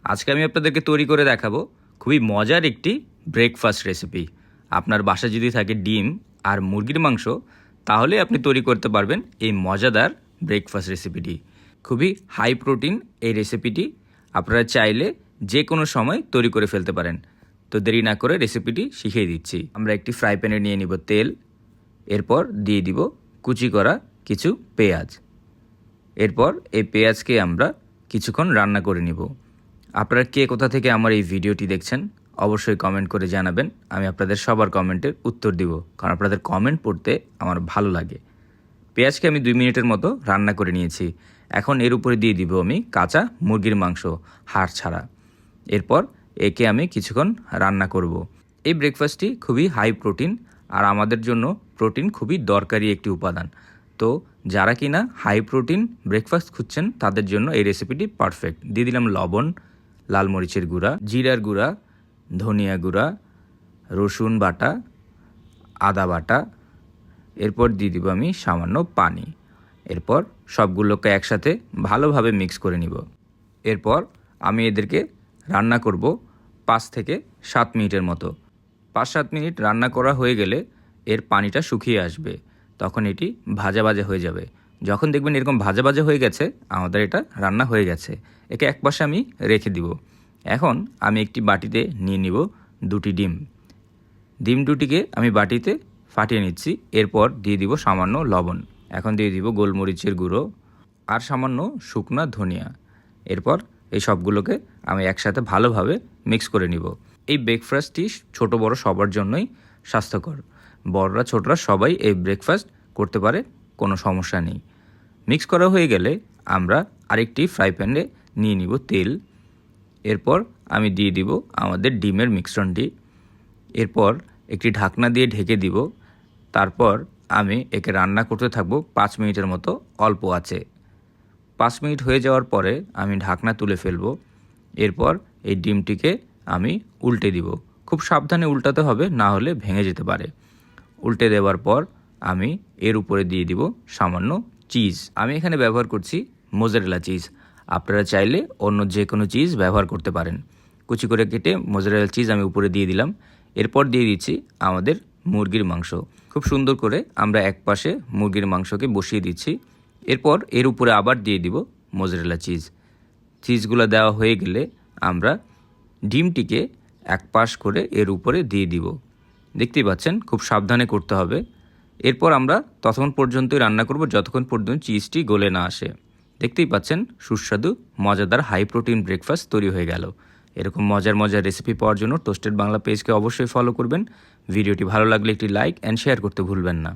আজকে আমি আপনাদেরকে তৈরি করে দেখাবো খুবই মজার একটি ব্রেকফাস্ট রেসিপি। আপনার বাসায় যদি থাকে ডিম আর মুরগির মাংস, তাহলে আপনি তৈরি করতে পারবেন এই মজাদার ব্রেকফাস্ট রেসিপিটি। খুবই হাই প্রোটিন এই রেসিপিটি, আপনারা চাইলে যে কোনো সময় তৈরি করে ফেলতে পারেন। তো দেরি না করে রেসিপিটি শিখিয়ে দিচ্ছি। আমরা একটি ফ্রাই প্যানে নিয়ে নিব তেল, এরপর দিয়ে দিব কুচি করা কিছু পেঁয়াজ। এরপর এই পেঁয়াজকে আমরা কিছুক্ষণ রান্না করে নিব। আপনারা কে কোথা থেকে আমার এই ভিডিওটি দেখছেন অবশ্যই কমেন্ট করে জানাবেন। আমি আপনাদের সবার কমেন্টের উত্তর দিব, কারণ আপনাদের কমেন্ট পড়তে আমার ভালো লাগে। পেঁয়াজকে আমি 2 মিনিটের মতো রান্না করে নিয়েছি। এখন এর উপরে দিয়ে দিব আমি কাঁচা মুরগির মাংস, হাড় ছাড়া। এরপর একে আমি কিছুক্ষণ রান্না করব। এই ব্রেকফাস্টটি খুবই হাই প্রোটিন, আর আমাদের জন্য প্রোটিন খুবই দরকারি একটি উপাদান। তো যারা কিনা হাই প্রোটিন ব্রেকফাস্ট খুঁজছেন তাদের জন্য এই রেসিপিটি পারফেক্ট। দিয়ে দিলাম লবণ, লাল মরিচের গুঁড়া, জিরার গুঁড়া, ধনিয়া গুঁড়া, রসুন বাটা, আদা বাটা। এরপর দিয়ে দিব আমি সামান্য পানি। এরপর সবগুলোকে একসাথে ভালোভাবে মিক্স করে নিব। এরপর আমি এদেরকে রান্না করব 5 থেকে 7 মিনিটের মতো। 5-7 মিনিট রান্না করা হয়ে গেলে এর পানিটা শুকিয়ে আসবে, তখন এটি ভাজা ভাজা হয়ে যাবে। যখন দেখবেন এরকম ভাজা ভাজা হয়ে গেছে, আমাদের এটা রান্না হয়ে গেছে। একে একপাশে আমি রেখে দিব। এখন আমি একটি বাটিতে নিয়ে নিব 2টি ডিম। ডিম দুটিকে আমি বাটিতে ফাটিয়ে নিচ্ছি। এরপর দিয়ে দিব সামান্য লবণ। এখন দিয়ে দিব গোলমরিচের গুঁড়ো আর সামান্য শুকনা ধনিয়া। এরপর এই সবগুলোকে আমি একসাথে ভালোভাবে মিক্স করে নিব। এই ব্রেকফাস্টটি ছোট বড় সবার জন্যই স্বাস্থ্যকর। বড়রা ছোটরা সবাই এই ব্রেকফাস্ট করতে পারে, কোনো সমস্যা নেই। মিক্স করা হয়ে গেলে আমরা আরেকটি ফ্রাই প্যানে নিয়ে নিব তেল। এরপর আমি দিয়ে দিব আমাদের ডিমের মিশ্রণটি। এরপর একটি ঢাকনা দিয়ে ঢেকে দিব। তারপর আমি একে রান্না করতে থাকবো 5 মিনিটের মতো অল্প আঁচে। 5 মিনিট হয়ে যাওয়ার পরে আমি ঢাকনা তুলে ফেলবো। এরপর এই ডিমটিকে আমি উল্টে দিব। খুব সাবধানে উল্টাতে হবে, না হলে ভেঙে যেতে পারে। উল্টে দেওয়ার পর আমি এর উপরে দিয়ে দিব সামান্য চিজ। আমি এখানে ব্যবহার করছি মোজারেলা চিজ। আপনারা চাইলে অন্য যে কোনো চিজ ব্যবহার করতে পারেন। কুচি করে কেটে মোজারেলা চিজ আমি উপরে দিয়ে দিলাম। এরপর দিয়ে দিচ্ছি আমাদের মুরগির মাংস। খুব সুন্দর করে আমরা একপাশে মুরগির মাংসকে বসিয়ে দিচ্ছি। এরপর এর উপরে আবার দিয়ে দিব মোজারেলা চিজ। চিজগুলো দেওয়া হয়ে গেলে আমরা ডিমটিকে এক পাশ করে এর উপরে দিয়ে দিব। দেখতেই পাচ্ছেন, খুব সাবধানে করতে হবে। এরপর আমরা ততক্ষণ পর্যন্তই রান্না করব যতক্ষণ পর্যন্ত চিজটি গলে না আসে। দেখতেই পাচ্ছেন, সুস্বাদু মজাদার হাই প্রোটিন ব্রেকফাস্ট তৈরি হয়ে গেল। এরকম মজার মজার রেসিপি পাওয়ার জন্য টোস্টেড বাংলা পেজকে অবশ্যই ফলো করবেন। ভিডিওটি ভালো লাগলে একটি লাইক অ্যান্ড শেয়ার করতে ভুলবেন না।